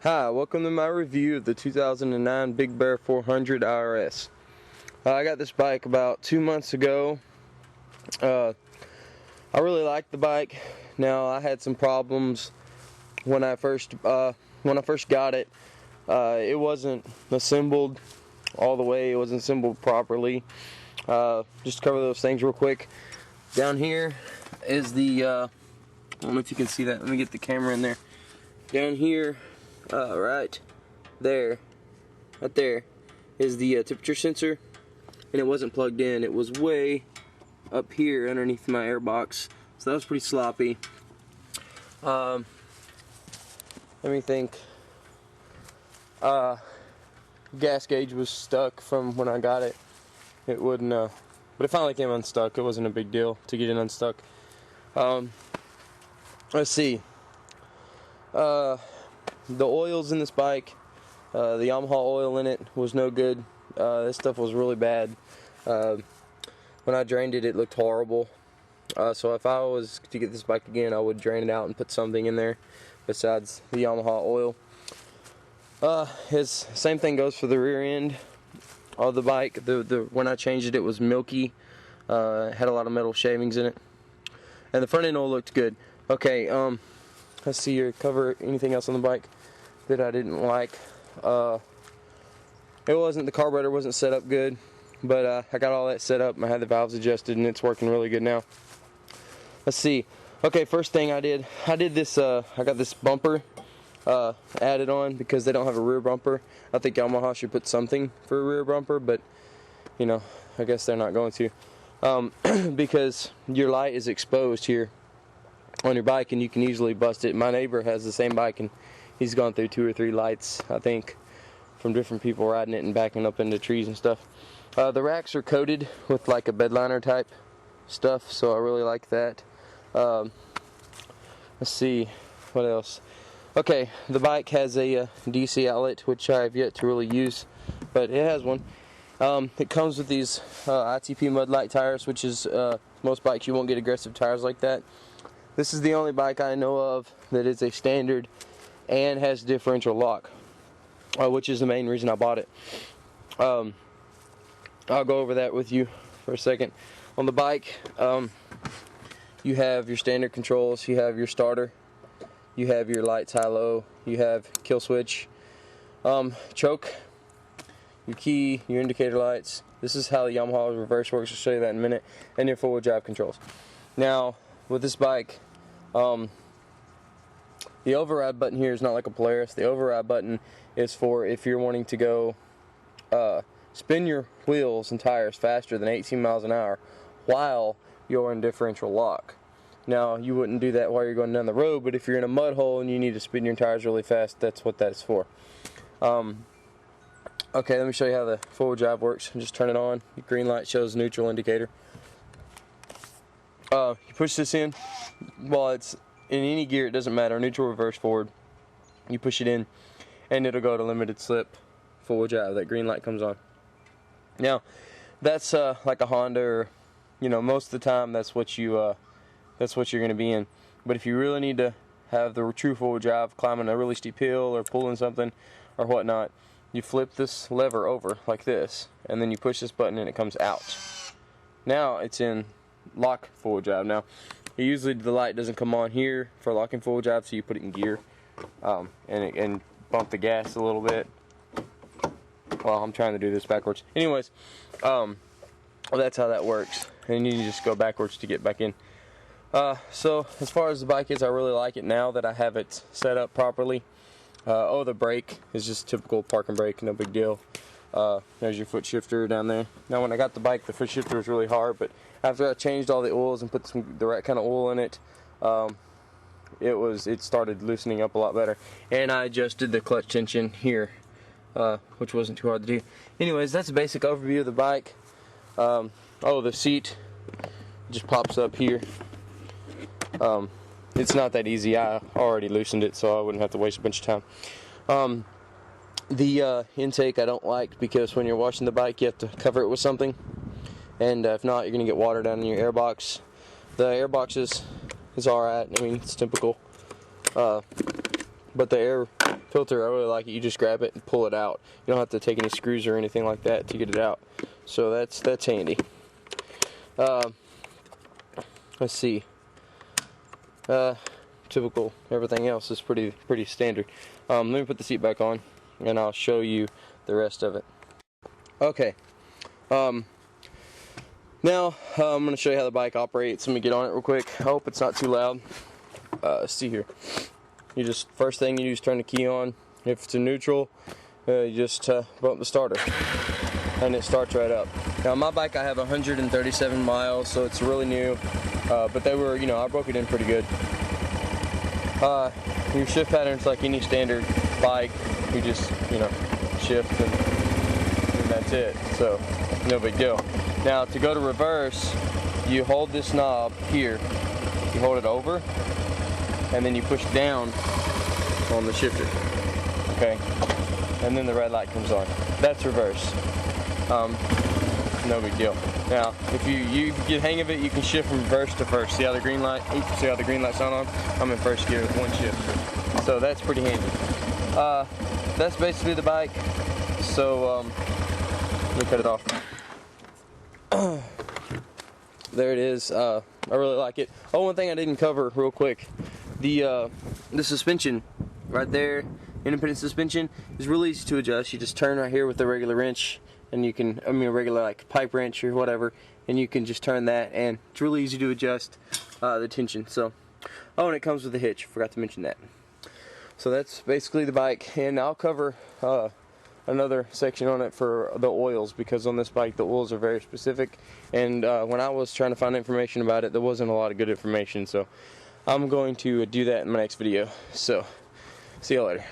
Hi, welcome to my review of the 2009 Big Bear 400 IRS. I got this bike about 2 months ago. I really liked the bike. Now, I had some problems when I first got it. It wasn't assembled all the way. It wasn't assembled properly. Just to cover those things real quick. Down here is the I don't know if you can see that. Let me get the camera in there. Down here, right there is the temperature sensor, and it wasn't plugged in. It was way up here underneath my airbox, so that was pretty sloppy. Let me think. Gas gauge was stuck from when I got it. It wouldn't, but it finally came unstuck. It wasn't a big deal to get it unstuck. Let's see. The oils in this bike, the Yamaha oil in it was no good. This stuff was really bad. When I drained it, it looked horrible. So if I was to get this bike again, I would drain it out and put something in there besides the Yamaha oil. Same thing goes for the rear end of the bike. When I changed it, it was milky. It had a lot of metal shavings in it. And the front end oil looked good. Okay, let's see here. Cover anything else on the bike that I didn't like. The carburetor wasn't set up good, but I got all that set up. I had the valves adjusted, and it's working really good now. Let's see. Okay, first thing I did this. I got this bumper added on because they don't have a rear bumper. I think Yamaha should put something for a rear bumper, but you know, I guess they're not going to, because your light is exposed here on your bike, and you can easily bust it. My neighbor has the same bike, and he's gone through 2 or 3 lights, I think, from different people riding it and backing up into trees and stuff. The racks are coated with like a bed liner type stuff, so I really like that. Let's see, what else? Okay, the bike has a DC outlet, which I have yet to really use, but it has one. It comes with these ITP Mudlite tires, which is most bikes you won't get aggressive tires like that. This is the only bike I know of that is a standard and has differential lock, which is the main reason I bought it. I'll go over that with you for a second. On the bike, you have your standard controls. You have your starter. You have your lights, high-low. You have kill switch, choke, your key, your indicator lights. This is how the Yamaha reverse works. I'll show you that in a minute. And your four-wheel drive controls. Now, with this bike, the override button here is not like a Polaris. The override button is for if you're wanting to go spin your wheels and tires faster than 18 miles an hour while you're in differential lock. Now, you wouldn't do that while you're going down the road, but if you're in a mud hole and you need to spin your tires really fast, that's what that's for. Okay, let me show you how the four-wheel drive works. Just turn it on. The green light shows neutral indicator. You push this in. Well, it's in any gear, it doesn't matter. Neutral, reverse, forward. You push it in, and it'll go to limited slip, four-wheel drive. That green light comes on. Now, that's like a Honda, or most of the time that's what you're going to be in. But if you really need to have the true four-wheel drive, climbing a really steep hill or pulling something or whatnot, you flip this lever over like this, and then you push this button and it comes out. Now it's in lock four-wheel drive. Now, usually the light doesn't come on here for locking four-wheel drive, so you put it in gear and bump the gas a little bit. Well, I'm trying to do this backwards. Anyways, well, that's how that works, and you just go backwards to get back in. So as far as the bike is, I really like it now that I have it set up properly. The brake is just typical park and brake, no big deal. There's your foot shifter down there. Now, when I got the bike, the foot shifter was really hard, but after I changed all the oils and put the right kind of oil in it, it started loosening up a lot better. And I adjusted the clutch tension here, which wasn't too hard to do. Anyways, that's a basic overview of the bike. The seat just pops up here. It's not that easy. I already loosened it, so I wouldn't have to waste a bunch of time. The intake I don't like, because when you're washing the bike, you have to cover it with something, and if not, you're going to get water down in your airbox. The airbox is alright. I mean, it's typical. But the air filter, I really like it. You just grab it and pull it out. You don't have to take any screws or anything like that to get it out. So that's handy. Let's see. Typical. Everything else is pretty standard. Let me put the seat back on, and I'll show you the rest of it. Okay. Now I'm going to show you how the bike operates. Let me get on it real quick. I hope it's not too loud. Let's see here. You just, first thing you do is turn the key on. If it's in neutral, you just bump the starter, and it starts right up. Now on my bike I have 137 miles, so it's really new, but they were, you know, I broke it in pretty good. Your shift pattern's like any standard bike. You just, you know, shift and that's it. So no big deal. Now to go to reverse, you hold this knob here. You hold it over, and then you push down on the shifter. Okay, and then the red light comes on. That's reverse. No big deal. Now, if you get hang of it, you can shift from reverse to first. See how the green light? Oops, see how the green light's on? I'm in first gear with one shift. So that's pretty handy. That's basically the bike. So let me cut it off. There it is. I really like it. Oh, one thing I didn't cover real quick. The suspension right there, independent suspension, is really easy to adjust. You just turn right here with the regular wrench, and you can, I mean a regular like pipe wrench or whatever, and you can just turn that, and it's really easy to adjust the tension. So, oh, and it comes with a hitch. Forgot to mention that. So that's basically the bike, and I'll cover another section on it for the oils, because on this bike the oils are very specific, and when I was trying to find information about it, there wasn't a lot of good information, so I'm going to do that in my next video. So see you later.